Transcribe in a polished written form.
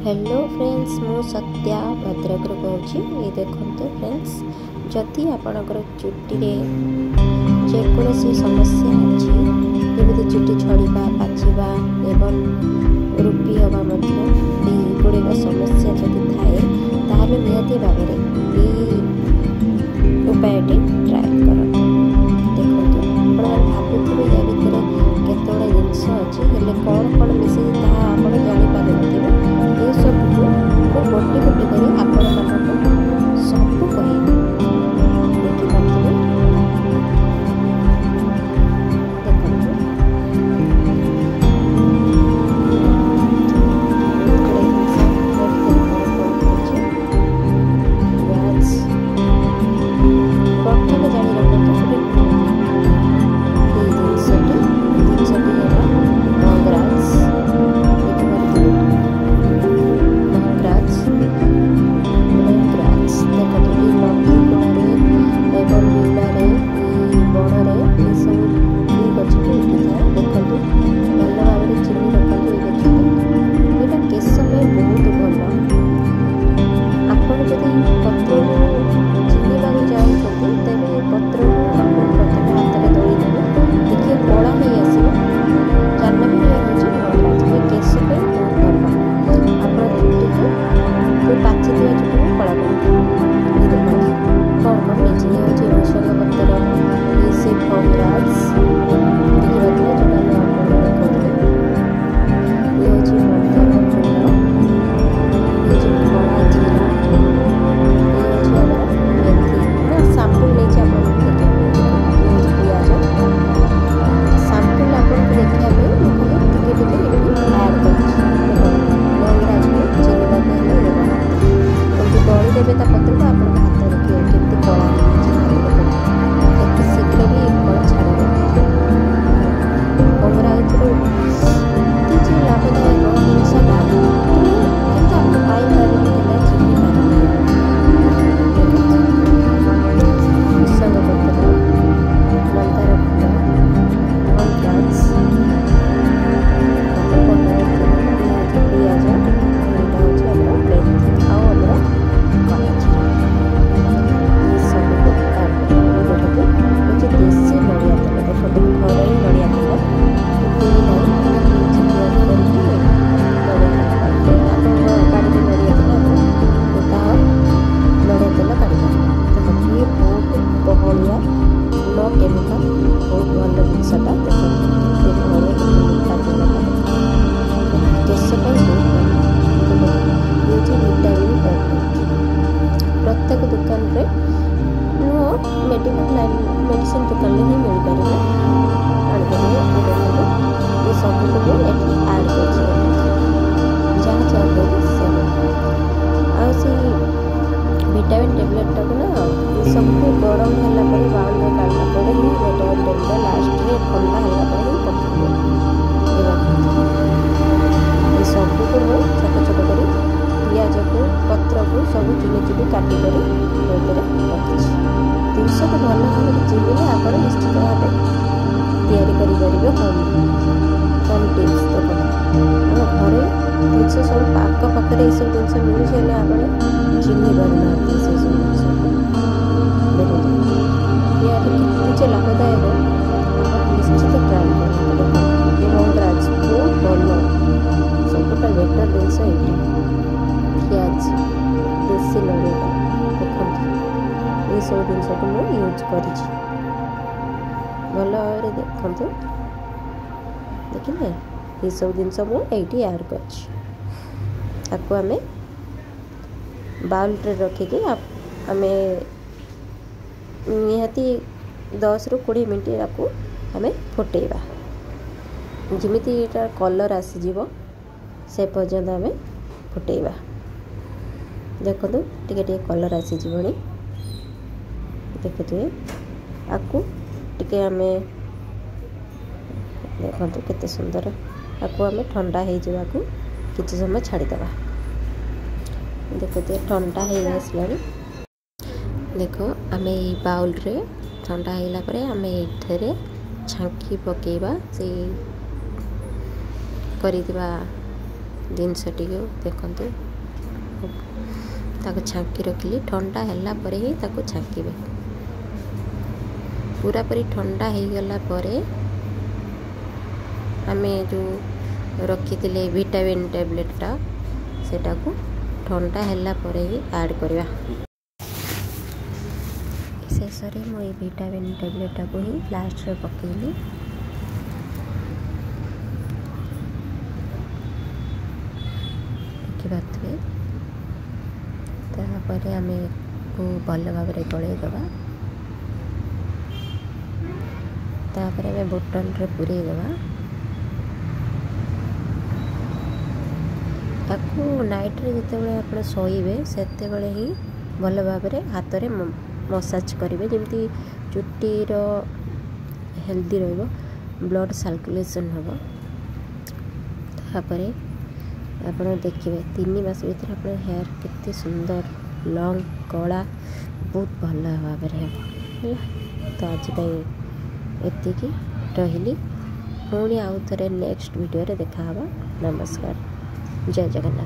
Hello friends मु सत्या भद्रक कहूँ ये देखते फ्रेंड्स जदि आपणकर चुटी जेकोसी समस्या अच्छी जमी चुटी झड़वा पाचिबा एवं रूपी हवा गुड़िक समस्या जदि थाए ताहले निहाती भाव उपायटी ट्राए कर देखो आप भावुवे या भितर केतोड़ा जिनस अच्छी कौन कौन मिसे आप जापारे ये सब को गोटे गोटे कर आपण सब कह प्रत्येक दुकान रे मेडिसिन दुकान में ही मिल पारे ये सब को आड कर जहाँ चाहिए विटामिन टेबलेट टाक ना ये सब गरम है बाउल में काढ़ला ही विटामिन टेबलेट लास्ट में ठंडा है ही पकड़ ये सब को छोट छोट कर पियाज को पत्र को सब चुनी चुनी काटिक रखी जिनस को भल भाव चिन्हले आप निश्चित भाव या होम टिप्स देखो घरे जिनस सब आख पाखे ये सब जिन मिलूँ आप चिन्ह पारना से सब जिन देखो या केते लाभदायक निश्चित ट्राए कर बहुत भल सबटा बेटर जिनस प्याज देसी नड़िया देखो ये सब जिन को मुझे यूज कर भल भाव देखु देखिले ये सब जिन मुझे ऐड कर आम बाउल रखिकी आम निहाती 10 ରୁ 20 मिनट आपको आम फुटेबा जमीती कलर आसीज से पर्यंत आम फुटेबा देखो टे कलर आसीज देखुए आपको टे आम देखो केते सुंदर आपको आम ठंडा हो किसी समय छाड़ीदे देखो ठंडा हो आसला देख आम ये बाउल रे ठंडा होगा आम ये छांकी पकेबा से कर जिनसटी को देखते ताको छांकी रखिली ठंडा हैला परे ही ताको छांकीबे पूरा पूरी ठंडा हो गला परे आमे जो रखी थिले विटामिन टैबलेटटा सेटा को ठंडा हैला परे ही ऐड करवा शेष में मो विटामिन टैबलेटा को ही लास्ट रे पकेली देखिए तापर आम को भल भाव में गलई दबा तापर आम बोतल रे पूरे दबा ताकू नाइट रे जिते आप शोइबे सेते बेले ही भल भाव में हाथ में मसाज करेंगे जमी चुटीर हेल्दी रहिबो ब्लड सर्कुलेशन हम तापर आप देखिए 3 मास भीतर आप हेयर कितने सुंदर लॉन्ग कला बहुत भल भाव में है तो आज एतिकी रही पुणी आउ थे नेक्स्ट वीडियो देखा नमस्कार जय जगन्नाथ।